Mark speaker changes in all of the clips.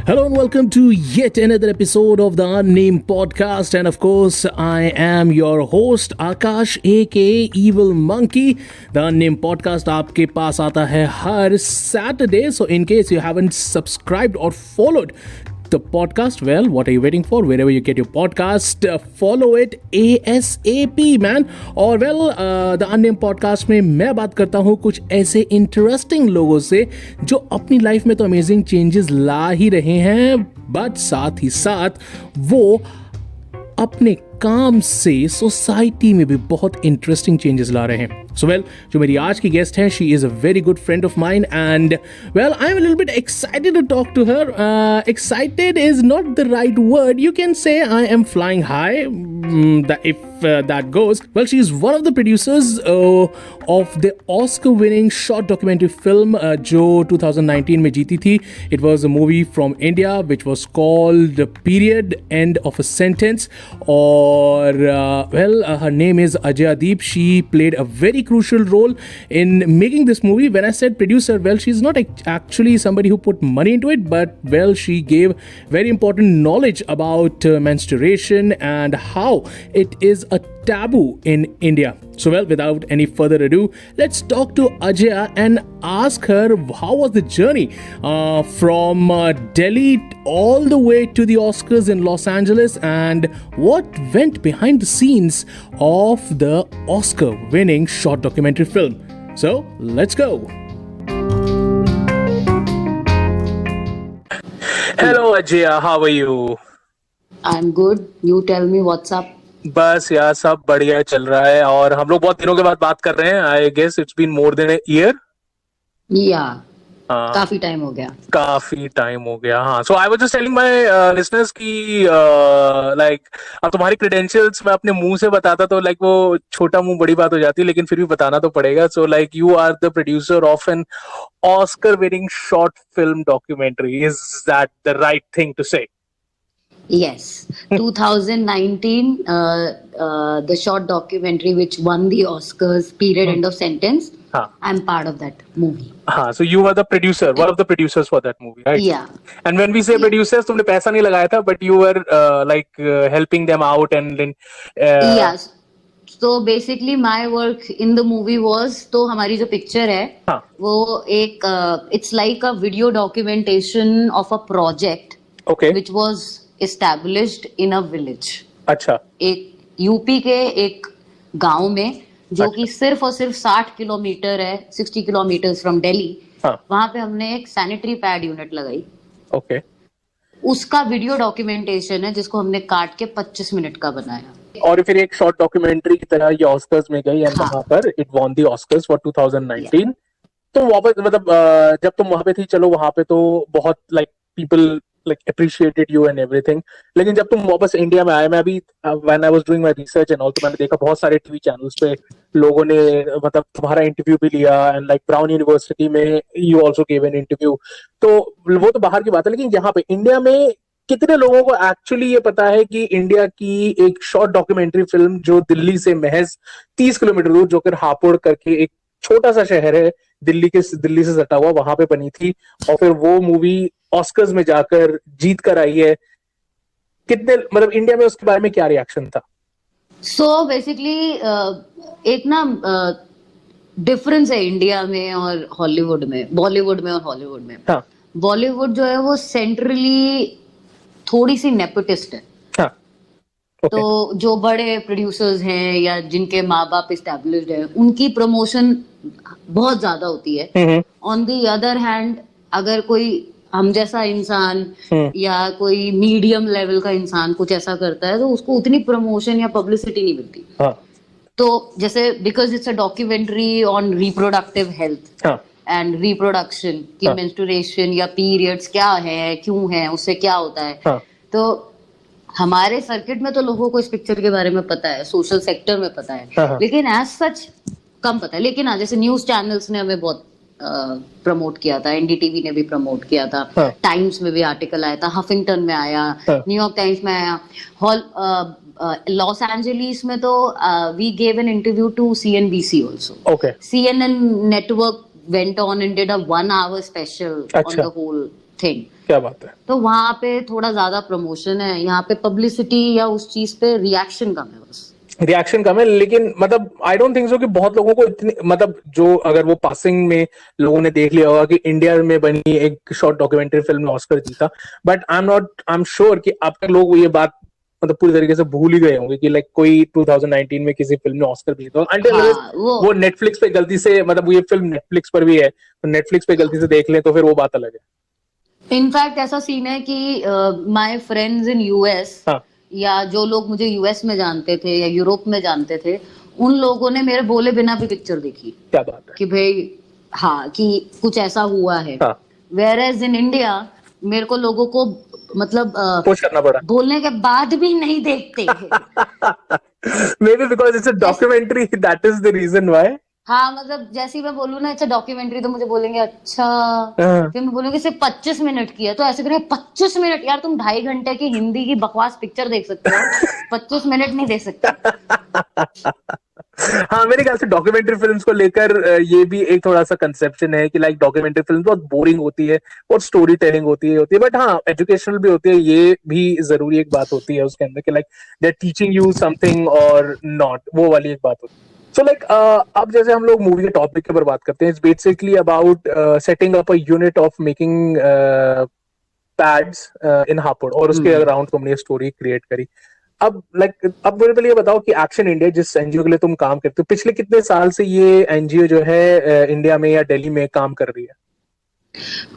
Speaker 1: Hello and welcome to yet another episode of the Unnamed Podcast. And of course, I am your host, Akash, aka Evil Monkey. The Unnamed Podcast आपके पास आता है हर Saturday. So in case you haven't subscribed or followed the podcast, well, what are you waiting for? Wherever you get your podcast, follow it ASAP, man. और the Unnamed Podcast में मैं बात करता हूँ कुछ ऐसे इंटरेस्टिंग लोगों से जो अपनी लाइफ में तो अमेजिंग चेंजेस ला ही रहे हैं, बट साथ ही साथ वो अपने काम से सोसाइटी में भी बहुत इंटरेस्टिंग चेंजेस ला रहे हैं. So well, जो मेरी आज की गेस्ट है, she is a very good friend of mine and well, I'm a little bit excited to talk to her. Excited is not the right word. You can say I am flying high, if that goes. Well, she is one of the producers of the Oscar-winning short documentary film जो 2019 में जीती थी. It was a movie from India which was called Period, End of a Sentence. Or her name is Ajaya Deep. She played a very crucial role in making this movie. When I said producer, well, she's not actually somebody who put money into it, but well, she gave very important knowledge about menstruation and how it is a taboo in India. So well, without any further ado, let's talk to Ajaya and ask her how was the journey from Delhi all the way to the Oscars in Los Angeles and what went behind the scenes of the Oscar-winning short documentary film. So let's go. Hello Ajaya, how are you?
Speaker 2: I'm good. You tell me what's up.
Speaker 1: बस यार सब बढ़िया चल रहा है और हम लोग बहुत दिनों के बाद बात कर रहे हैं. I guess it's been more than a year.
Speaker 2: काफी टाइम हो गया.
Speaker 1: हाँ, so I was just telling my listeners कि लाइक अब तुम्हारी क्रेडेंशियल्स मैं अपने मुंह से बताता तो लाइक वो छोटा मुंह बड़ी बात हो जाती, लेकिन फिर भी बताना तो पड़ेगा. So like you are the producer of an Oscar winning short film documentary. Is that the right thing to say?
Speaker 2: Yes, 2019, the short documentary which won the Oscars, Period, End of Sentence. I'm part of that movie.
Speaker 1: So you were the producer, one of the producers for that movie, right?
Speaker 2: Yeah.
Speaker 1: And when we say producers, तुमने पैसा नहीं लगाया था, but you were helping them out and then.
Speaker 2: Yes. So basically my work in the movie was, तो हमारी जो picture है, वो एक it's like a video documentation of a project.
Speaker 1: Okay.
Speaker 2: Which was established in a village.
Speaker 1: अच्छा.
Speaker 2: एक UP के एक गांव में जो कि सिर्फ और सिर्फ 60 किलोमीटर है, 60 किलोमीटर फ्रॉम दिल्ली. वहां पे हमने एक सैनिटरी पैड यूनिट लगाई.
Speaker 1: ओके.
Speaker 2: उसका वीडियो डॉक्यूमेंटेशन है जिसको हमने काट के 25 मिनट का बनाया.
Speaker 1: और फिर एक शॉर्ट डॉक्यूमेंट्री की तरह ये ऑस्कर्स में गई एंड वहां पर it won the Oscars for 2019. तो वापस मतलब जब तुम वहां पे थी, चलो वहां पे तो बहुत like people like appreciated you and everything, लेकिन जब तुम वापस इंडिया में आए, मैं अभी when I was doing my research and also मैंने देखा बहुत सारे टीवी चैनल्स पे लोगों ने मतलब तुम्हारा इंटरव्यू भी लिया and like ब्राउन यूनिवर्सिटी में you also gave an interview. तो वो तो बाहर की बात है, लेकिन यहाँ पे इंडिया में कितने लोगों को एक्चुअली ये पता है कि इंडिया की एक शॉर्ट डॉक्यूमेंट्री फिल्म जो दिल्ली से महज 30 किलोमीटर दूर, जो कि हापुड़ करके एक छोटा सा शहर है दिल्ली से सटा हुआ, वहां पे बनी थी और फिर वो मूवी ऑस्कर्स में जाकर जीत कर आई है. कितने मतलब इंडिया में उसके बारे में क्या रिएक्शन था?
Speaker 2: सो बेसिकली एक ना डिफरेंस है इंडिया में और हॉलीवुड में, बॉलीवुड में और हॉलीवुड में. बॉलीवुड जो है वो सेंट्रली थोड़ी सी नेपोटिस्ट है. तो जो बड़े प्रोड्यूसर्स हैं या जिनके माँ बाप एस्टैब्लिश्ड हैं, उनकी प्रमोशन बहुत ज्यादा होती है. ऑन द अदर हैंड, अगर कोई हम जैसा इंसान या कोई मीडियम लेवल का इंसान कुछ ऐसा करता है तो उसको उतनी प्रमोशन या पब्लिसिटी नहीं मिलती. तो जैसे because it's a documentary on reproductive health and reproduction की मेंस्ट्रुएशन या पीरियड्स क्या है, क्यों है, उससे क्या होता है. तो हमारे सर्किट में तो लोगों को इस पिक्चर के बारे में पता है, सोशल सेक्टर में पता है, लेकिन एज सच कम पता है. लेकिन हाँ, जैसे न्यूज चैनल्स ने हमें बहुत प्रमोट किया था, एनडीटीवी ने भी प्रमोट किया था, टाइम्स में भी आर्टिकल आया था, हफिंगटन में आया, न्यूयॉर्क टाइम्स में आया, लॉस एंजलिस में तो we gave an interview to CNBC also. CNN network went on and did a 1 hour special on the whole thing.
Speaker 3: क्या बात है।
Speaker 2: तो वहां पे थोड़ा ज्यादा प्रमोशन है, यहाँ पे पब्लिसिटी या उस चीज पे रिएक्शन कम है बस।
Speaker 3: रिएक्शन कम है, लेकिन मतलब आई डोंट थिंक सो कि बहुत लोगों को इतनी, मतलब जो अगर वो पासिंग में लोगों ने देख लिया होगा कि इंडिया में बनी एक शॉर्ट डॉक्यूमेंट्री फिल्म ने ऑस्कर जीता, बट आई एम श्योर कि अब तक लोग ये बात मतलब पूरी तरीके से भूल ही गए होंगे कि लाइक कोई 2019 में किसी फिल्म ने ऑस्कर जीता अंटिल
Speaker 2: हाँ,
Speaker 3: वो नेटफ्लिक्स पे गलती से, मतलब ये फिल्म नेटफ्लिक्स पर भी है, तो नेटफ्लिक्स पे गलती से देख लें तो फिर वो बात अलग है।
Speaker 2: इनफैक्ट ऐसा सीन है कि माय फ्रेंड्स इन यूएस,
Speaker 3: हाँ,
Speaker 2: या जो लोग मुझे यूएस में जानते थे या यूरोप में जानते थे, उन लोगों ने मेरे बोले बिना भी पिक्चर देखी।
Speaker 3: क्या बात है।
Speaker 2: कि भाई हाँ, कि कुछ ऐसा हुआ है।
Speaker 3: हाँ,
Speaker 2: वेयर एज इन इंडिया मेरे को लोगों को मतलब
Speaker 3: पुश करना पड़ा।
Speaker 2: बोलने के बाद भी नहीं देखते।
Speaker 3: Maybe because it's a documentary, that is the reason why.
Speaker 2: हाँ, मतलब जैसे ही मैं बोलूँ ना अच्छा डॉक्यूमेंट्री, तो मुझे बोलेंगे अच्छा।
Speaker 3: हाँ।
Speaker 2: फिर मैं बोलूंगी सिर्फ 25 मिनट की है, तो ऐसे करेंगे 25 मिनट, यार तुम 2.5 घंटे की हिंदी की बकवास पिक्चर देख सकते हो, 25 मिनट नहीं दे सकते।
Speaker 3: हाँ, मेरे ख्याल से डॉक्यूमेंट्री फिल्म्स को लेकर ये भी एक थोड़ा सा कंसेप्शन है कि लाइक डॉक्यूमेंट्री फिल्म बहुत बोरिंग होती है, बहुत स्टोरी टेलिंग होती है, बट हाँ एजुकेशनल भी होती है, ये भी जरूरी एक बात होती है उसके अंदर कि like they are teaching you something और नॉट, वो वाली एक बात होती है। सो लाइक अब जैसे हम लोग मूवी के टॉपिक के ऊपर बात करते हैं, it's basically about setting up a unit of making pads in Hapur, और उसके अराउंड तुमने स्टोरी क्रिएट करी। अब अब मुझे पहले ये बताओ कि एक्शन इंडिया जिस एनजीओ के लिए तुम काम करते हो, पिछले कितने साल से ये एनजीओ जो है इंडिया में या दिल्ली में काम कर रही है?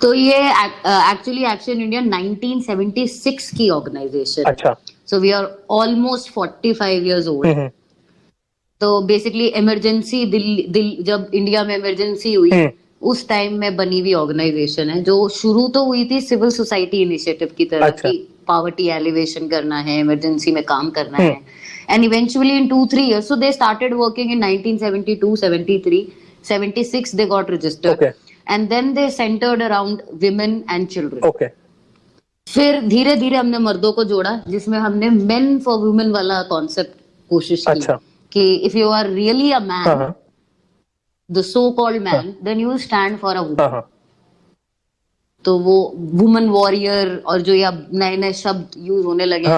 Speaker 2: तो ये एक्चुअली एक्शन इंडिया 1976 की ऑर्गेनाइजेशन है।
Speaker 3: अच्छा।
Speaker 2: So we are almost 45 years old. तो बेसिकली इमरजेंसी जब इंडिया में इमरजेंसी हुई उस टाइम में बनी हुई ऑर्गेनाइजेशन है, जो शुरू तो हुई थी सिविल सोसाइटी इनिशिएटिव की तरह।
Speaker 3: अच्छा।
Speaker 2: की पॉवर्टी एलिवेशन करना है, इमरजेंसी में काम करना है, and eventually in 2-3 years so they started working in 1972, 73, 76 they got registered.
Speaker 3: Okay.
Speaker 2: And then they centered around women and children.
Speaker 3: Okay.
Speaker 2: फिर धीरे धीरे हमने मर्दों को जोड़ा, जिसमें हमने मेन फॉर वुमेन वाला कॉन्सेप्ट कोशिश की।
Speaker 3: अच्छा।
Speaker 2: कि if you are really a man, the so called man, then you stand for a woman. तो वो वुमन वॉरियर और जो ये नए नए शब्द यूज होने लगे,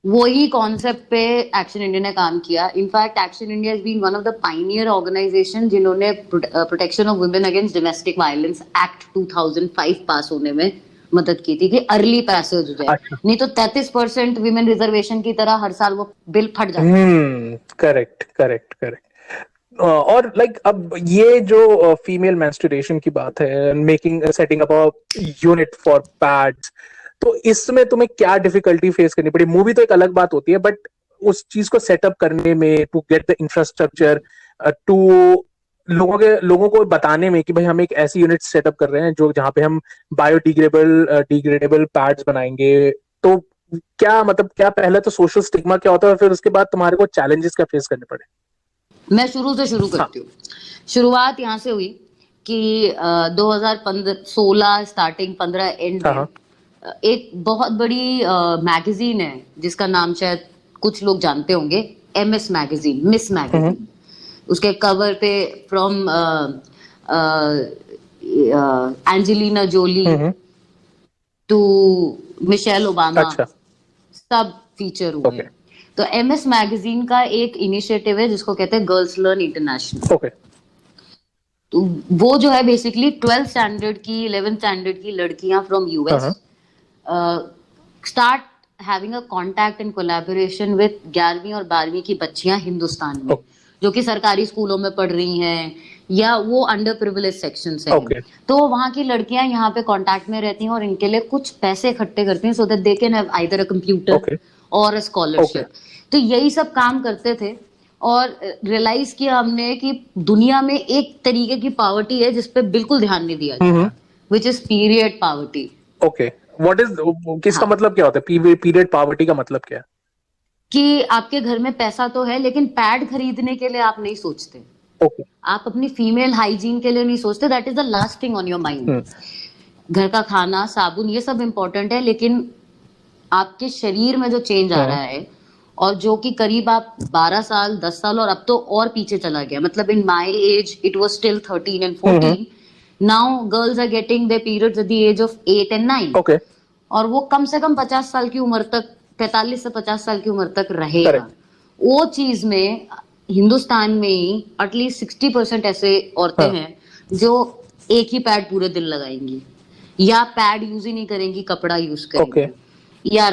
Speaker 2: वही कॉन्सेप्ट पे एक्शन इंडिया ने काम किया। In fact action India has been one of the pioneer organisation जिन्होंने protection of women against domestic violence act 2005 पास होने में मदद की थी कि अर्ली पैसेज हो जाए।
Speaker 3: अच्छा।
Speaker 2: नहीं तो 33% विमेन रिजर्वेशन की तरह हर साल वो बिल फट जाता।
Speaker 3: Correct correct correct. और लाइक अब ये जो फीमेल मेंस्ट्रुएशन की बात है, making setting up a unit for pads, तो इसमें तुम्हें क्या डिफिकल्टी फेस करनी पड़ी? मूवी तो एक अलग बात होती है, बट उस चीज को सेटअप करने में, to get the infrastructure, to लोगों को बताने में कि भाई हम एक ऐसी यूनिट सेटअप कर रहे हैं जो जहाँ पे हम डिग्रेडेबल पैड्स बनाएंगे, तो क्या मतलब क्या पहले तो सोशल स्टिग्मा क्या होता है, फिर उसके बाद तुम्हारे को चैलेंजेस क्या फेस करने पड़े?
Speaker 2: मैं शुरू से शुरू करती हूँ। शुरुआत यहाँ से हुई कि 2016 स्टार्टिंग 15 एंड में एक बहुत बड़ी मैगजीन है जिसका नाम शायद कुछ लोग जानते होंगे, MS मैगजीन, मिस मैगजीन। उसके कवर पे from Angelina Jolie to Michelle Obama,
Speaker 3: अच्छा।
Speaker 2: सब फीचर हुए हैं। तो MS मैगजीन का एक इनिशिएटिव है जिसको कहते हैं गर्ल्स लर्न इंटरनेशनल। तो वो जो है बेसिकली 12th स्टैंडर्ड की 11th स्टैंडर्ड की लड़कियां from US start having a contact and collaboration with 11वीं और 12वीं की बच्चियां हिंदुस्तान में, जो कि सरकारी स्कूलों में पढ़ रही हैं या वो अंडर प्रिविलेज सेक्शन से तो वहां की लड़कियां यहाँ पे कांटेक्ट में रहती हैं और इनके लिए कुछ पैसे इकट्ठे करती हैं so that they can have either a computer और अ स्कॉलरशिप। तो यही सब काम करते थे और रियलाइज किया हमने कि दुनिया में एक तरीके की पावर्टी है जिसपे बिल्कुल ध्यान नहीं दिया जाता, which is period poverty.
Speaker 3: Okay, what is, किसका मतलब क्या होता है पीरियड पावर्टी का मतलब क्या है?
Speaker 2: कि आपके घर में पैसा तो है लेकिन पैड खरीदने के लिए आप नहीं सोचते। आप अपनी फीमेल हाइजीन के लिए नहीं सोचते, that is the last thing on your mind. घर का खाना, साबुन, ये सब इंपॉर्टेंट है, लेकिन आपके शरीर में जो चेंज आ रहा है और जो कि करीब आप 12 साल 10 साल और अब तो और पीछे चला गया, मतलब in my age it was still 13 and 14, now girls are getting their periods at the age of 8 and 9.
Speaker 3: Okay,
Speaker 2: और वो कम से कम 50 साल की उम्र तक, 45 से 50 साल की उम्र तक रहेगा.
Speaker 3: Correct.
Speaker 2: वो चीज में हिंदुस्तान में ही एटलीस्ट 60% ऐसे औरतें
Speaker 3: हाँ.
Speaker 2: हैं जो एक ही पैड पूरे दिन लगाएंगी, या पैड यूज ही नहीं करेंगी, कपड़ा यूज करेंगी. या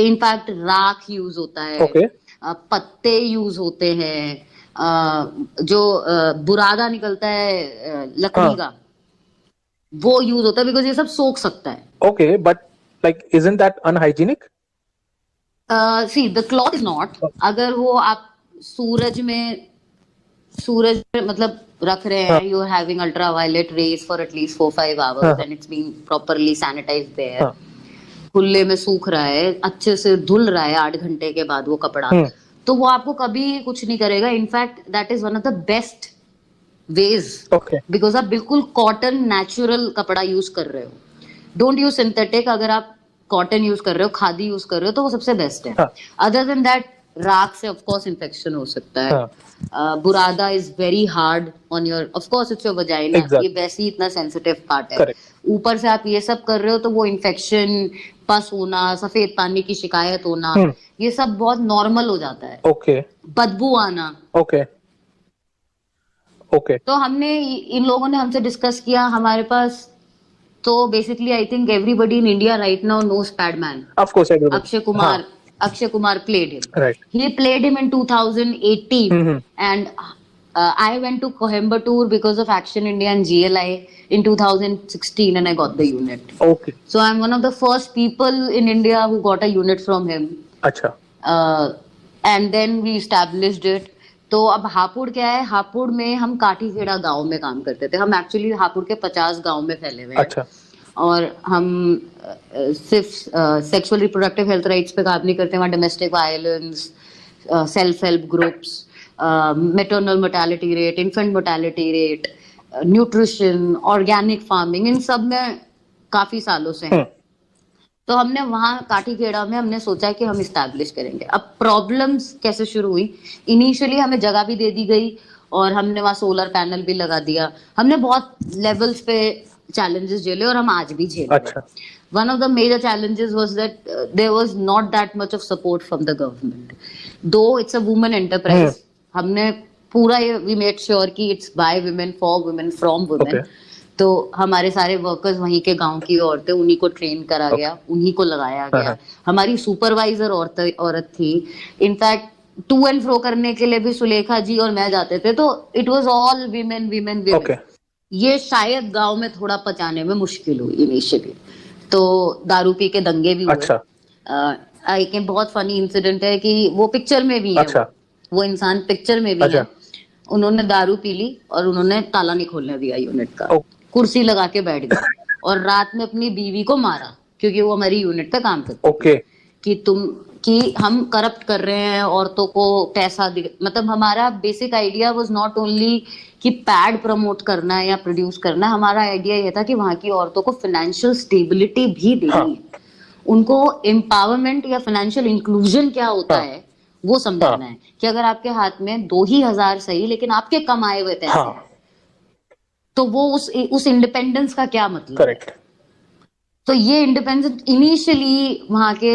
Speaker 2: इनफैक्ट राख यूज होता है.
Speaker 3: ओके,
Speaker 2: पत्ते यूज होते हैं. जो बुरादा निकलता है लकड़ी का, वो यूज होता है, बिकॉज ये सब सोख सकता है.
Speaker 3: Okay, but like isn't that unhygienic?
Speaker 2: See the cloth is not. अगर वो आप सूरज में मतलब रख रहे हैं, you are having ultra violet rays for at least 4-5 hours and it's being properly sanitised there, खुले में सूख रहा है, अच्छे से धुल रहा है 8 घंटे के बाद वो कपड़ा, तो वो आपको कभी कुछ नहीं करेगा. In fact that is one of the best veg, because आप बिल्कुल कॉटन नेचुरल कपड़ा यूज कर रहे हो. Don't use synthetic. अगर आप कॉटन यूज कर रहे हो, खादी यूज कर रहे हो, तो वो सबसे बेस्ट है. अदर देन दैट, राख से ऑफ कोर्स इन्फेक्शन हो सकता है. बुरादा is very hard on your, of course it's your vagina. ये वैसे ही इतना सेंसिटिव पार्ट है. ऊपर से आप ये सब कर रहे हो, तो वो इन्फेक्शन, पस होना, सफेद पानी की शिकायत होना, ये सब बहुत नॉर्मल हो जाता है. बदबू आना. तो हमने, इन लोगों ने हमसे डिस्कस किया, हमारे पास, तो basically I think everybody in India right now knows Padman.
Speaker 3: Of course, everybody.
Speaker 2: Akshay Kumar played him.
Speaker 3: Right.
Speaker 2: He played him in 2018, and I went to Coimbatore because of Action India and GLI in 2016, and I got the unit.
Speaker 3: Okay.
Speaker 2: So I'm one of the first people in India who got a unit from him.
Speaker 3: अच्छा.
Speaker 2: And then we established it. तो अब हापुड़ क्या है, हापुड़ में हम काठीखेड़ा गांव में काम करते थे. हम एक्चुअली हापुड़ के 50 गांव में फैले हुए हैं.
Speaker 3: अच्छा. और
Speaker 2: हम सिर्फ सेक्सुअल रिप्रोडक्टिव हेल्थ राइट्स पे काम नहीं करते. वहाँ domestic violence, self help groups, maternal mortality rate, infant mortality rate, nutrition, organic farming, इन सब में काफी सालों से हैं. तो हमने वहाँ काठीखेड़ा में हमने सोचा कि हम इस्टेब्लिश करेंगे. अब प्रॉब्लम्स कैसे शुरू हुई, इनिशियली हमें जगह भी दे दी गई और हमने वहाँ सोलर पैनल भी लगा दिया. हमने बहुत लेवल्स पे challenges झेले और हम आज भी झेल रहे हैं. One of the major challenges was that there was not that much of support from the government. Though it's a woman enterprise, हमने पूरा ये we made sure कि it's by women, for women, from women. तो हमारे सारे workers वहीं के गांव की औरतें, उन्हीं को ट्रेन करा गया, उन्हीं को लगाया गया. हमारी सुपरवाइजर औरत थी. इनफैक्ट टू एंड फ्रो करने के लिए भी सुलेखा जी और मैं जाते थे. तो it was all women women women. ये शायद गांव में थोड़ा पचाने में मुश्किल हुई इनिशियली. तो दारू पी के दंगे भी हुए. एक बहुत फनी इंसिडेंट है कि वो पिक्चर में भी है. वो इंसान पिक्चर में भी है. उन्होंने दारू पी ली और उन्होंने ताला नहीं खोलने दिया यूनिट का. कुर्सी लगा के बैठ गए और रात में अपनी बीवी को मारा, क्योंकि वो हमारी यूनिट पे काम करती थी. कि हम करप्ट कर रहे हैं औरतों को पैसा. मतलब हमारा basic idea was not only कि पैड प्रमोट करना है या प्रोड्यूस करना है. हमारा आइडिया ये था कि वहां की औरतों को फाइनेंशियल स्टेबिलिटी भी देनी है. उनको एम्पावरमेंट या फाइनेंशियल इंक्लूजन क्या होता है वो समझाना है. कि अगर आपके हाथ में 2,000 सही, लेकिन आपके कमाए हुए पैसे हैं, तो वो उस इंडिपेंडेंस का क्या मतलब है. तो ये इंडिपेंडेंस इनिशियली वहां के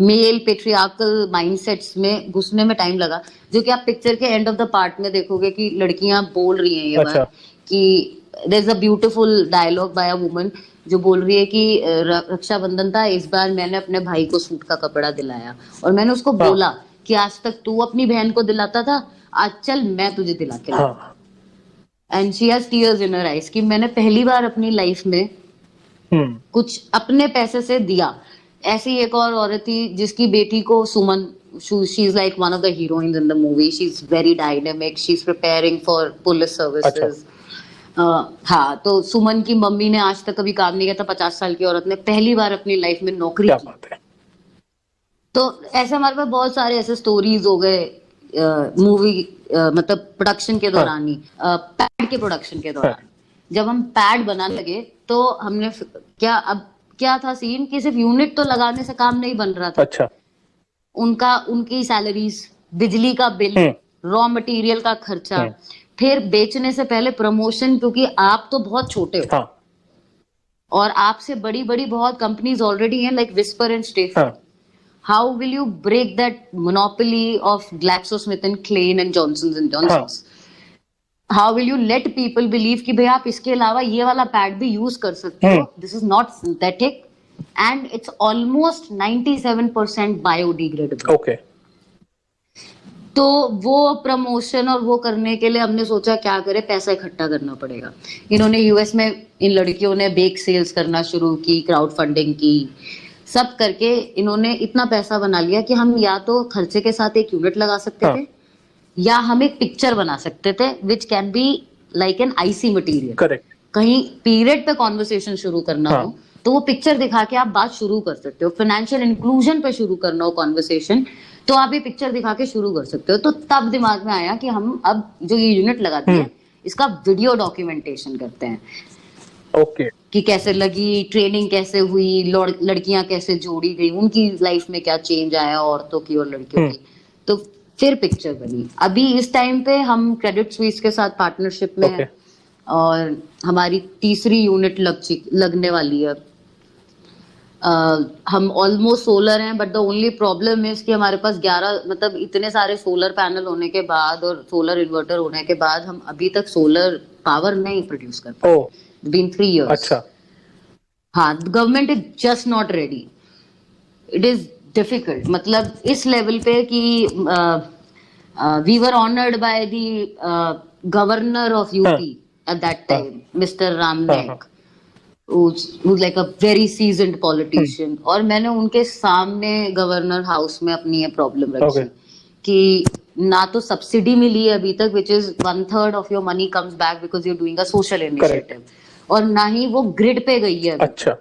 Speaker 2: मेल पेट्रियार्कल माइंडसेट्स में घुसने में टाइम लगा. जो कि आप पिक्चर के एंड ऑफ द पार्ट में देखोगे कि लड़कियां बोल रही हैं ये बात कि there is a beautiful dialogue by a woman जो बोल रही है कि रक्षाबंधन था, इस बार मैंने अपने भाई को सूट का कपड़ा दिलाया और मैंने उसको बोला कि आज तक तू अपनी बहन को दिलाता था, आज चल मैं तुझे दिला के लाऊंगा. And she has tears in her eyes कि मैंने पहली बार अपनी लाइफ में कुछ अपने पैसे से दिया. ऐसी एक और औरत थी जिसकी बेटी को Suman, she is like one of the heroines in the movie. She is very dynamic, she is preparing for police services. हाँ, तो सुमन की मम्मी ने आज तक कभी काम नहीं किया था. 50 साल की औरत ने पहली बार अपनी लाइफ में नौकरी की. तो ऐसे हमारे पास बहुत सारे ऐसे स्टोरीज हो गए मूवी मतलब प्रोडक्शन के दौरान ही. पैड के प्रोडक्शन के दौरान जब हम पैड बनाने लगे तो हमने क्या था सीन कि सिर्फ यूनिट तो लगाने से काम नहीं बन रहा था. उनकी सैलरीज, बिजली का बिल, रॉ मटेरियल का खर्चा, फिर बेचने से पहले प्रमोशन, क्योंकि आप तो बहुत छोटे हो
Speaker 3: हाँ
Speaker 2: और आपसे बड़ी बड़ी बहुत कंपनीज ऑलरेडी हैं, लाइक विस्पर एंड स्टेफी.
Speaker 3: हाँ
Speaker 2: how will you break that monopoly of GlaxoSmithKline and Johnson's and
Speaker 3: हाँ
Speaker 2: Johnson's? How will you let people believe कि भाई आप इसके अलावा ये वाला पैड भी यूज कर सकते हो, this is not synthetic and it's almost 97% biodegradable.
Speaker 3: Okay
Speaker 2: तो वो प्रमोशन और वो करने के लिए हमने सोचा क्या करें, पैसा इकट्ठा करना पड़ेगा. इन्होंने यूएस में इन लड़कियों ने बेक सेल्स करना शुरू की, क्राउड फंडिंग की, सब करके इन्होंने इतना पैसा बना लिया कि हम या तो खर्चे के साथ एक यूनिट लगा सकते थे या हम एक पिक्चर बना सकते थे which can be like an IC material.
Speaker 3: Correct
Speaker 2: कहीं पीरियड पे कॉन्वर्सेशन शुरू करना हो तो वो पिक्चर दिखा के आप बात शुरू कर सकते हो. फाइनेंशियल इंक्लूजन पे शुरू करना हो कॉन्वर्सेशन तो आप ये पिक्चर दिखा के शुरू कर सकते हो. तो तब दिमाग में आया कि हम अब जो ये यूनिट लगाती है इसका वीडियो डॉक्यूमेंटेशन करते हैं.
Speaker 3: ओके
Speaker 2: कि कैसे लगी, ट्रेनिंग कैसे हुई, लड़कियां कैसे जोड़ी गई, उनकी लाइफ में क्या चेंज आया औरतों की और लड़कियों की. तो फिर पिक्चर बनी. अभी इस टाइम पे हम क्रेडिट स्विस के साथ पार्टनरशिप में हैं और हमारी तीसरी यूनिट लगने वाली है. हम ऑलमोस्ट सोलर हैं, but the only problem is कि हमारे पास 11 मतलब इतने सारे सोलर पैनल होने के बाद और सोलर इन्वर्टर होने के बाद हम अभी तक सोलर पावर नहीं प्रोड्यूस कर पाए. Been 3 years.
Speaker 3: अच्छा
Speaker 2: हाँ, government is just not ready. It is difficult, मतलब इस लेवल पे कि we were honoured by the governor of UP at that time, mister Ram Naik, who's like a very seasoned politician. और मैंने उनके सामने गवर्नर हाउस में अपनी ये प्रॉब्लम रखी कि ना तो सब्सिडी मिली है अभी तक, which is 1/3 of your money comes back because you're doing a social initiative. और ना ही वो ग्रिड पे गई है.
Speaker 3: अच्छा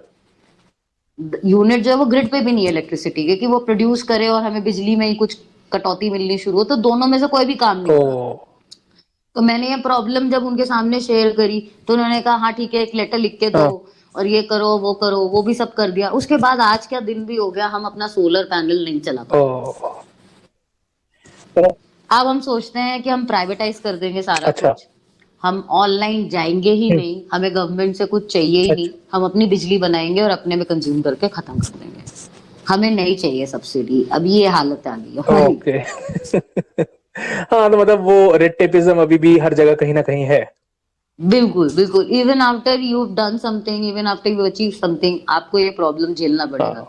Speaker 2: यूनिट जो है वो ग्रिड पे भी नहीं है इलेक्ट्रिसिटी के कि वो प्रोड्यूस करे और हमें बिजली में ही कुछ कटौती मिलनी शुरू हो. तो दोनों में से कोई भी काम नहीं हो. तो मैंने ये प्रॉब्लम जब उनके सामने शेयर करी तो उन्होंने कहा हाँ ठीक है, एक लेटर लिख के दो और ये करो, वो भी सब कर दिया. उसके बाद आज क्या दिन भी हो गया, हम अपना सोलर पैनल नहीं चला पाए. अब हम सोचते हैं कि हम प्राइवेटाइज कर देंगे सारा कुछ, हम ऑनलाइन जाएंगे ही नहीं, हमें गवर्नमेंट से कुछ चाहिए ही नहीं, हम अपनी बिजली बनाएंगे और अपने में कंज्यूम करके खत्म कर देंगे. हमें नहीं चाहिए सब्सिडी. अब ये हालत आ गई है.
Speaker 3: ओके हाँ तो मतलब वो रेड टेपिज्म अभी भी हर जगह कहीं ना कहीं है.
Speaker 2: बिल्कुल बिल्कुल. Even after you have done something, even after you achieve something, आपको ये प्रॉब्लम झेलना पड़ेगा.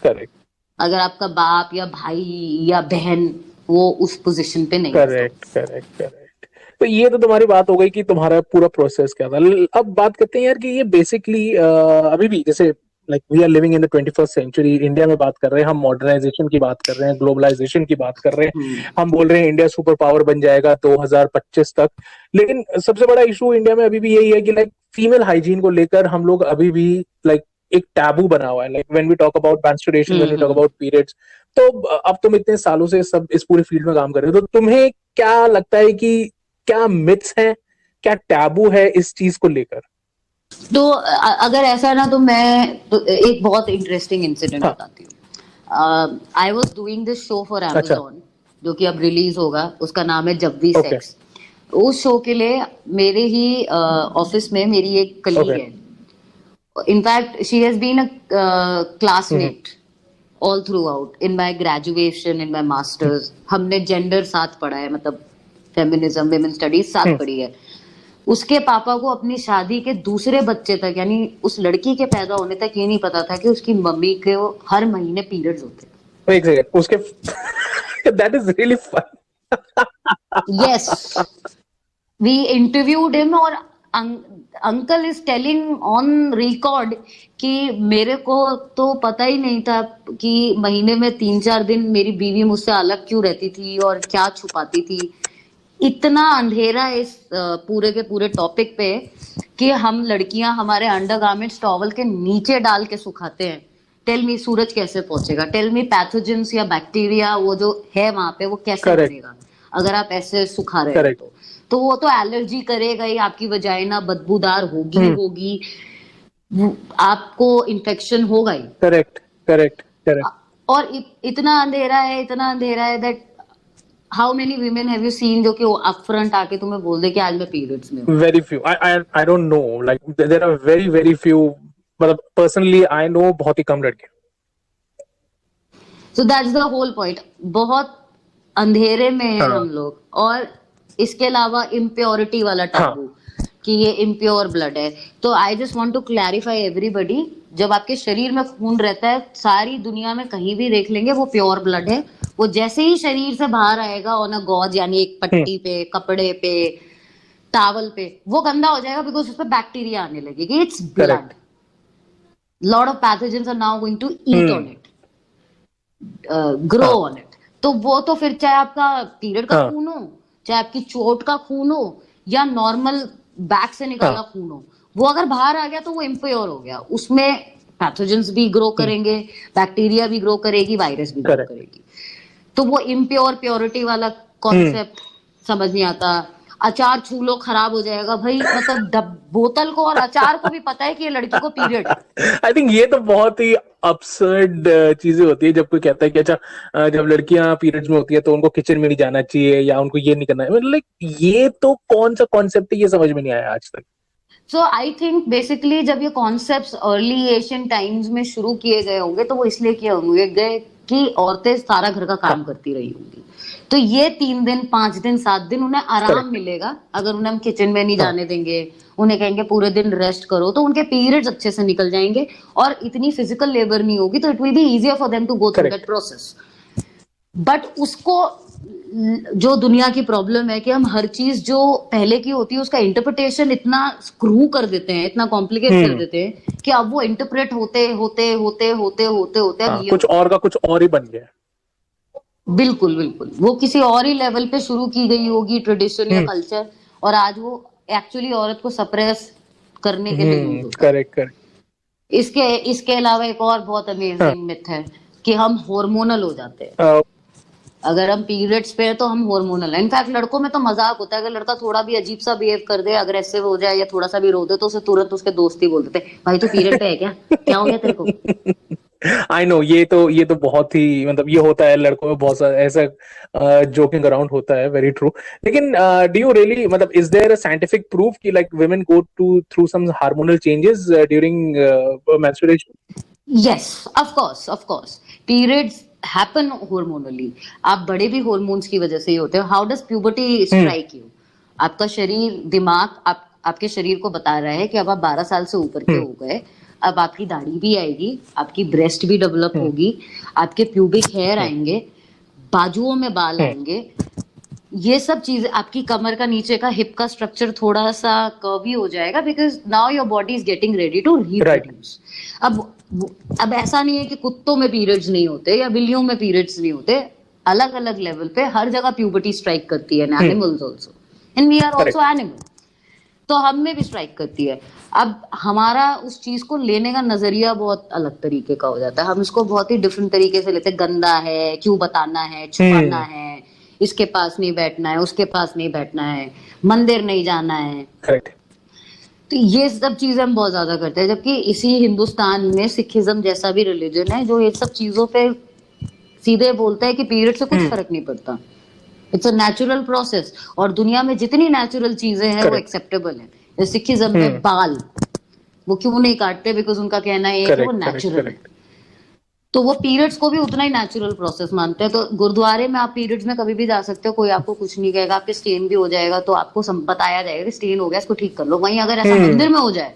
Speaker 3: करेक्ट.
Speaker 2: अगर आपका बाप या भाई या बहन वो उस पोजीशन पे नहीं.
Speaker 3: Correct correct correct. तो ये तो तुम्हारी बात हो गई कि तुम्हारा पूरा प्रोसेस क्या था. अब बात करते हैं यार कि ये बेसिकली अभी भी जैसे like we are living in the 21st century. India में बात कर रहे हैं हम, मॉडर्नाइजेशन की बात कर रहे हैं, ग्लोबलाइजेशन की बात कर रहे हैं. हम बोल रहे हैं इंडिया सुपर पावर बन जाएगा 2025 तक. लेकिन सबसे बड़ा इशू इंडिया में अभी भी यही है कि लाइक फीमेल हाइजीन को लेकर हम लोग अभी भी लाइक एक टैबू बना हुआ है. Like when we talk about menstruation, when we talk about periods. तो अब तुम इतने सालों से सब इस पूरी फील्ड में काम कर रहे हो, तो तुम्हें क्या लगता है कि क्या मिथ्स हैं, क्या टैबू है इस चीज को लेकर?
Speaker 2: तो अगर ऐसा है ना तो मैं तो एक बहुत इंटरेस्टिंग इंसिडेंट बताती हूँ. I was doing this show for Amazon जो कि अब रिलीज होगा. उसका नाम है जब वी सेक्स. उस शो के लिए मेरे ही ऑफिस में मेरी एक कलीग है. In fact she has been a classmate all throughout in my graduation, in my masters. हमने जेंडर साथ पढ़ा है, मतलब फेमिनिज्म, विमेन स्टडीज साथ पढ़ी है. उसके पापा को अपनी शादी के दूसरे बच्चे तक, यानी उस लड़की के पैदा होने तक ये नहीं पता था कि उसकी मम्मी के हर महीने पीरियड्स होते हैं.
Speaker 3: एक सेकंड, उसके that is really fun.
Speaker 2: Yes, we interviewed him और uncle is telling on record कि मेरे को तो पता ही नहीं था कि महीने में 3-4 दिन मेरी बीवी मुझसे अलग क्यों रहती थी और क्या छुपाती थी. इतना अंधेरा इस पूरे के पूरे टॉपिक पे कि हम लड़कियां हमारे अंडरगारमेंट्स टॉवल के नीचे डाल के सुखाते हैं. टेल मी सूरज कैसे पहुंचेगा? टेल मी पैथोजेंस या बैक्टीरिया वो जो है वहां पे वो कैसे बनेगा अगर आप ऐसे सुखा रहे हो? तो वो तो एलर्जी करेगा ही, आपकी वजाइना बदबूदार होगी, आपको इन्फेक्शन होगा ही. करेक्ट. और इतना अंधेरा है that how many women have you seen जो कि वो upfront आके तुम्हें बोल दे कि आज मैं periods में हूँ?
Speaker 3: Very few. I don't know. Like there are very few. मतलब personally I know बहुत ही कम लड़के.
Speaker 2: So that's the whole point. बहुत अंधेरे में हैं
Speaker 3: हाँ.
Speaker 2: हम लोग. और इसके अलावा impurity वाला taboo कि ये impure blood है. तो I just want to clarify everybody. जब आपके शरीर में खून रहता है, सारी दुनिया में कहीं भी देख लेंगे वो प्योर ब्लड है. वो जैसे ही शरीर से बाहर आएगा ऑन अ गॉज यानी एक पट्टी पे, कपड़े पे, टावल पे, वो गंदा हो जाएगा बिकॉज उस पर बैक्टीरिया आने लगेगी. It's blood. Lot of pathogens are now going to eat on it, grow on it. तो वो तो फिर चाहे आपका पीरियड का खून हो, चाहे आपकी चोट का खून हो, या नॉर्मल बैक से निकला खून हो, वो अगर बाहर आ गया तो वो इम्प्योर हो गया. उसमें पैथोजेंस भी ग्रो करेंगे, बैक्टीरिया भी ग्रो करेगी, वायरस भी ग्रो करेगी. तो वो इम्प्योर प्योरिटी वाला कॉन्सेप्ट समझ नहीं आता. अचार छू लो खराब हो जाएगा भाई. मतलब बोतल को और अचार को भी पता है कि ये लड़की को पीरियड.
Speaker 3: आई थिंक ये तो बहुत ही absurd चीजें होती है जब कोई कहता है कि अच्छा जब लड़कियां पीरियड्स में होती है तो उनको किचन में नहीं जाना चाहिए या उनको ये नहीं करना है. मतलब like, ये तो कौन सा कॉन्सेप्ट है, ये समझ में नहीं आया आज तक.
Speaker 2: सो आई थिंक बेसिकली जब ये कॉन्सेप्ट्स अर्ली एशियन टाइम्स में शुरू किए गए होंगे तो वो इसलिए किए होंगे गए कि औरतें सारा घर का काम करती रही होंगी. तो ये 3 दिन 5 दिन 7 दिन उन्हें आराम मिलेगा अगर उन्हें हम किचन में नहीं जाने देंगे. उन्हें कहेंगे पूरे दिन रेस्ट करो, तो उनके पीरियड्स अच्छे से निकल जाएंगे और इतनी फिजिकल लेबर नहीं होगी. तो it will be easier for them to go through that process. But उसको जो दुनिया की प्रॉब्लम है कि हम हर चीज जो पहले की होती है उसका इंटरप्रिटेशन इतना स्क्रू कर देते हैं, इतना कॉम्प्लिकेट कर देते हैं कि अब वो इंटरप्रेट होते होते होते होते होते होते
Speaker 3: कुछ और का कुछ और ही बन गया.
Speaker 2: बिल्कुल बिल्कुल. वो किसी और ही लेवल पे शुरू की गई होगी ट्रेडिशन या कल्चर, और आज वो एक्चुअली औरत को सप्रेस करने के लिए.
Speaker 3: करेक्ट.
Speaker 2: इसके अलावा एक और बहुत अमेजिंग मिथ है कि हम हार्मोनल हो जाते हैं. अगर हम पीरियड्स पे हैं तो हम हार्मोनल है. इनफैक्ट लड़कों में तो मजाक होता है, अगर लड़का थोड़ा भी अजीब सा बिहेव कर दे, अग्रेसिव हो जाए या थोड़ा सा भी रो दे तो उसे तुरंत उसके दोस्त ही बोल देते भाई तू पीरियड पे है क्या हो गया तेरे को.
Speaker 3: I know. ये तो बहुत ही मतलब ये होता है लड़कों में, बहुत सारा ऐसा जोकिंग अराउंड होता है. Very true. लेकिन डू यू रियली मतलब is there a scientific proof कि like women go through some hormonal changes during menstruation?
Speaker 2: Yes, of course periods happen hormonally. आप बड़े भी हार्मोन्स की वजह से ही होते हो. How does puberty strike you? आपका शरीर, दिमाग आपके शरीर को बता रहा है कि अब आप 12 साल से ऊपर के हो गए, अब आपकी दाढ़ी भी आएगी, आपकी ब्रेस्ट भी डेवलप होगी, आपके प्यूबिक हेयर आएंगे, बाजुओं में बाल आएंगे. ये सब चीजें, आपकी कमर का नीचे का हिप का स्ट्रक्चर थोड़ा सा कर्वी हो जाएगा because now your body is getting ready to reproduce. अब ऐसा नहीं है कि कुत्तों में पीरियड्स नहीं होते या बिल्लियों में पीरियड्स नहीं होते. अलग अलग लेवल पे हर जगह प्यूबर्टी स्ट्राइक करती है. Animals also, and we are also animal. तो हम में भी स्ट्राइक करती है. अब हमारा उस चीज को लेने का नजरिया बहुत अलग तरीके का हो जाता है. हम इसको बहुत ही डिफरेंट तरीके से लेते हैं. गंदा है, क्यों बताना है, छुपाना है, इसके पास नहीं बैठना है, उसके पास नहीं बैठना है, मंदिर नहीं जाना है.
Speaker 3: करेक्ट.
Speaker 2: तो ये सब चीजें हम बहुत ज्यादा करते हैं. जबकि इसी हिंदुस्तान में सिखिज्म जैसा भी रिलीजन है जो ये सब चीजों पे सीधे बोलता है कि पीरियड से कुछ फर्क नहीं पड़ता. It's a natural process. और दुनिया में जितनी नेचुरल चीजें हैं वो एक्सेप्टेबल है. सिखिज्म में बाल वो क्यों नहीं काटते? बिकॉज उनका कहना है कि वो नेचुरल है. तो वो पीरियड्स को भी उतना ही नेचुरल प्रोसेस मानते हैं. तो गुरुद्वारे में आप पीरियड्स में कभी भी जा सकते हो, कोई आपको कुछ नहीं कहेगा. आपके स्टेन भी हो जाएगा तो आपको बताया जाएगा कि स्टेन हो गया, इसको ठीक कर लो. वहीं अगर ऐसा मंदिर में हो जाए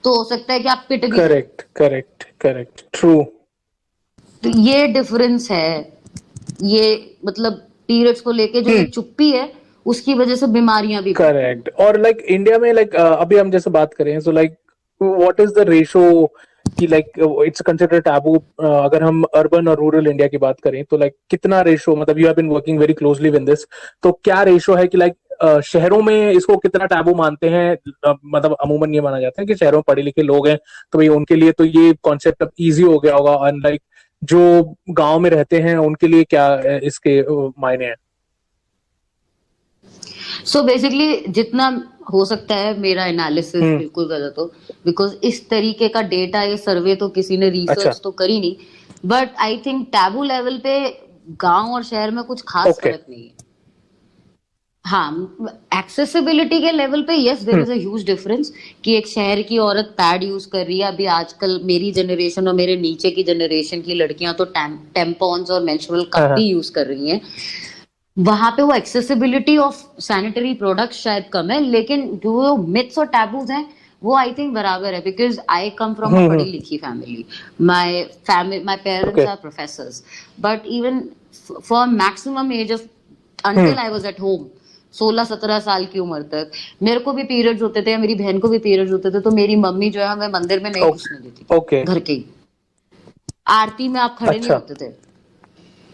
Speaker 2: तो हो सकता है कि आप पिट भी.
Speaker 3: करेक्ट. ट्रू.
Speaker 2: तो ये डिफरेंस है. ये मतलब पीरियड्स को लेके जो चुप्पी है उसकी वजह से बीमारियां भी.
Speaker 3: करेक्ट. और लाइक इंडिया में लाइक अभी हम जैसे बात करें so like what is the ratio कि लाइक इट्स कंसिडर्ड टैबू. अगर हम अर्बन और रूरल इंडिया की बात करें तो लाइक कितना रेशो, मतलब you have been working very closely with this, तो क्या रेशो है कि लाइक शहरों में इसको कितना टैबू मानते हैं? मतलब अमूमन ये माना जाता है कि शहरों में पढ़े लिखे लोग हैं तो भाई उनके लिए तो ये कॉन्सेप्ट अब इजी हो गया होगा, और लाइक जो गांव में रहते हैं उनके लिए क्या इसके मायने हैं?
Speaker 2: सो बेसिकली जितना हो सकता है, मेरा एनालिसिस बिल्कुल गलत हो, बिकॉज इस तरीके का डेटा या सर्वे तो किसी ने रिसर्च तो करी नहीं. But I think taboo level पे गांव और शहर में कुछ खास फर्क नहीं है. हाँ, एक्सेसिबिलिटी के लेवल पे yes there is a huge difference कि एक शहर की औरत पैड यूज कर रही है। अभी आजकल मेरी जनरेशन और मेरे नीचे की जनरेशन की लड़कियां तो टेम्पॉन्स और मेंस्ट्रुअल कप भी यूज कर रही हैं। वहां पे वो एक्सेसिबिलिटी ऑफ सैनिटरी प्रोडक्ट्स शायद कम है, लेकिन जो मिथ्स और टैबूज हैं वो आई थिंक बराबर है, because I come from a पढ़ी लिखी फैमिली। My parents are professors, but even for maximum age of until I was at home 16-17 साल की उम्र तक मेरे को भी पीरियड्स होते थे, मेरी बहन को भी पीरियड्स होते थे, तो मेरी मम्मी जो है हमें मंदिर में नहीं घुसने देती थी। घर के ही आरती में आप खड़े नहीं होते थे,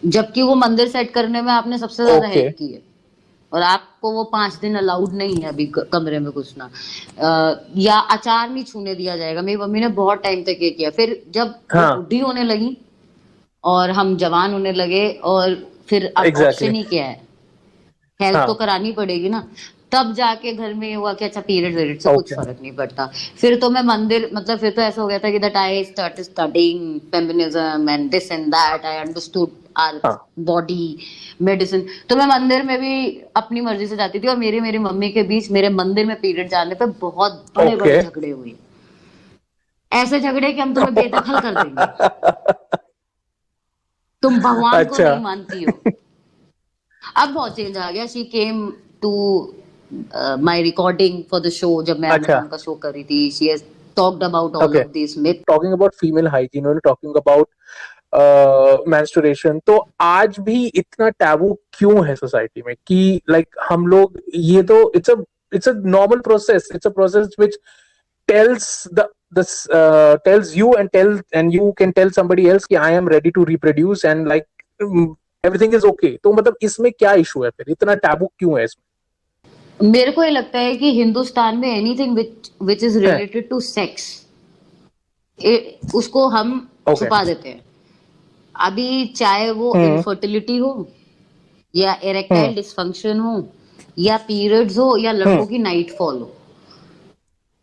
Speaker 2: जबकि वो मंदिर सेट करने में आपने सबसे ज्यादा हेल्प की है, और आपको वो 5 दिन अलाउड नहीं है अभी कमरे में घुसना। या अचार नहीं छूने दिया जाएगा। मेरी मम्मी ने बहुत टाइम तक ये किया। फिर जब बुढ़ी होने लगी और हम जवान होने लगे, और फिर अब ऑप्शन ही क्या है, हेल्थ तो करानी पड़ेगी ना, तब जाके घर में ये हुआ कि अच्छा पीरियड से कुछ फर्क नहीं पड़ता। फिर तो मैं मंदिर, मतलब फिर तो ऐसा हो गया था कि that I started studying feminism and this and that, I understood our body medicine. तो मैं मंदिर में भी अपनी मर्जी से जाती थी, और मेरी मम्मी के बीच मेरे मंदिर में पीरियड जाने पे बहुत बड़े बड़े झगड़े हुए। ऐसे झगड़े कि हम तुम्हें बेदखल कर देंगे, तुम भगवान को नहीं मानती हो। अब बहुत चेंज आ गया। She came to my recording for the show, जब मैं अमेज़न का शो कर रही थी। She has talked about all of this myth,
Speaker 3: talking about female hygiene और टॉकिंग अबाउट मेंस्ट्रुएशन। तो आज भी इतना टैबू क्यों है सोसाइटी में कि लाइक हम लोग, ये तो it's a normal process, it's a process which tells tells you and you can tell somebody else कि I am ready to reproduce and like everything is okay। तो मतलब इसमें क्या इशू है, फिर इतना टैबू क्यों है इसमें?
Speaker 2: मेरे को ये लगता है कि हिंदुस्तान में anything which is related to sex, उसको हम छुपा देते हैं। अभी चाहे वो इनफर्टिलिटी हो, या इरेक्टाइल डिसफंक्शन हो, या पीरियड्स हो, या लड़कों की नाइट फॉल हो,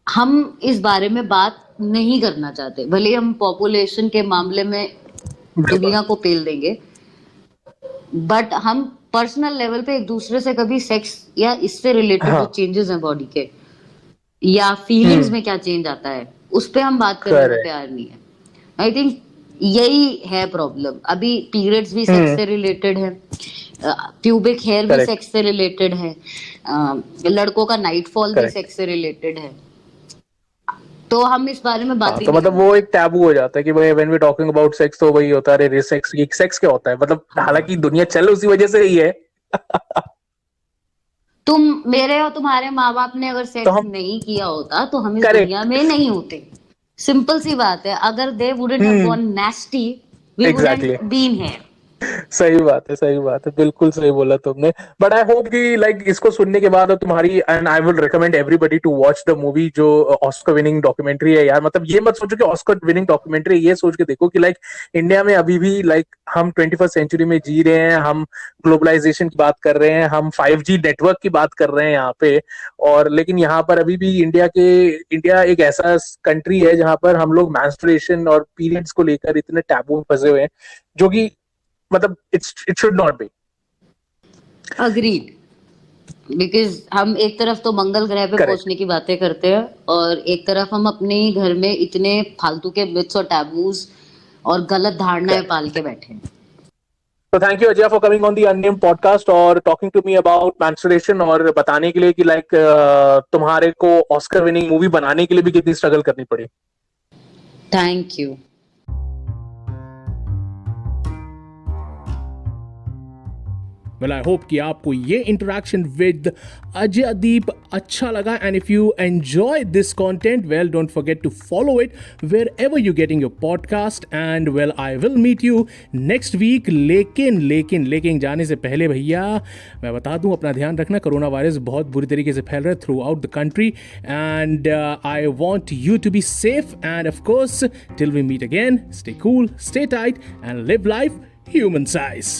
Speaker 2: हम इस बारे में बात नहीं करना चाहते। भले हम पॉपुलेशन के मामले में दुनिया को पेल देंगे, बट हम पर्सनल लेवल पे एक दूसरे से कभी सेक्स या इससे रिलेटेड जो चेंजेस हैं बॉडी के, या फीलिंग्स में क्या चेंज आता है, उस पे हम बात करने में तैयार नहीं है। आई थिंक यही है प्रॉब्लम। अभी पीरियड्स भी सेक्स से रिलेटेड है, प्यूबिक हेयर भी सेक्स से रिलेटेड है, लड़कों का नाइट फॉल भी सेक्स से रिलेटेड है। तो हम इस बारे में बात
Speaker 3: तो मतलब वो एक टैबू हो जाता है कि भाई when we talking about sex, तो वही होता है, अरे सेक्स क्या होता है, मतलब हालांकि दुनिया चल उसी वजह से ही है।
Speaker 2: तुम मेरे और तुम्हारे माँ बाप ने अगर सेक्स नहीं किया होता तो हम इस दुनिया में नहीं होते। सिंपल सी बात है। अगर they wouldn't have gone nasty, we wouldn't been here.
Speaker 3: सही बात है, बिल्कुल सही बोला तुमने। बट आई होप कि लाइक इसको सुनने के बाद तुम्हारी, and I will recommend everybody to watch the movie, जो ऑस्कर विनिंग डॉक्यूमेंट्री है यार। मतलब ये मत सोचो कि ऑस्कर विनिंग डॉक्यूमेंट्री, ये सोच के देखो कि लाइक इंडिया में अभी भी लाइक हम 21st सेंचुरी में जी रहे हैं, हम ग्लोबलाइजेशन की बात कर रहे हैं, हम 5G नेटवर्क की बात कर रहे हैं यहाँ पे, और लेकिन यहाँ पर अभी भी इंडिया एक ऐसा कंट्री है जहां पर हम लोग मेंस्ट्रुएशन और पीरियड्स को लेकर इतने टैबू में फंसे हुए हैं, जो कि मतलब it should not be.
Speaker 2: Agreed. Because हम एक तरफ तो मंगल ग्रह पे पहुंचने की बातें करते हैं, और एक तरफ हम अपने ही घर में इतने फालतू के मिथ्स और टैबूज और गलत धारणाएं पाल के बैठे हैं।
Speaker 3: तो thank you Ajay for coming on the unnamed podcast और talking to me about menstruation, और बताने के लिए कि लाइक तुम्हारे को ऑस्कर विनिंग मूवी बनाने के लिए भी कितनी स्ट्रगल करनी पड़ी।
Speaker 2: Thank you.
Speaker 1: Well, I hope कि आपको ये interaction with Ajaydeep अच्छा लगा, and if you enjoy this content, well, don't forget to follow it wherever you're getting your podcast, and well, I will meet you next week। लेकिन जाने से पहले भैया मैं बता दूं, अपना ध्यान रखना, कोरोना वायरस बहुत बुरी तरीके से फैल रहा है throughout the country, and I want you to be safe, and of course till we meet again, stay cool, stay tight, and live life human size।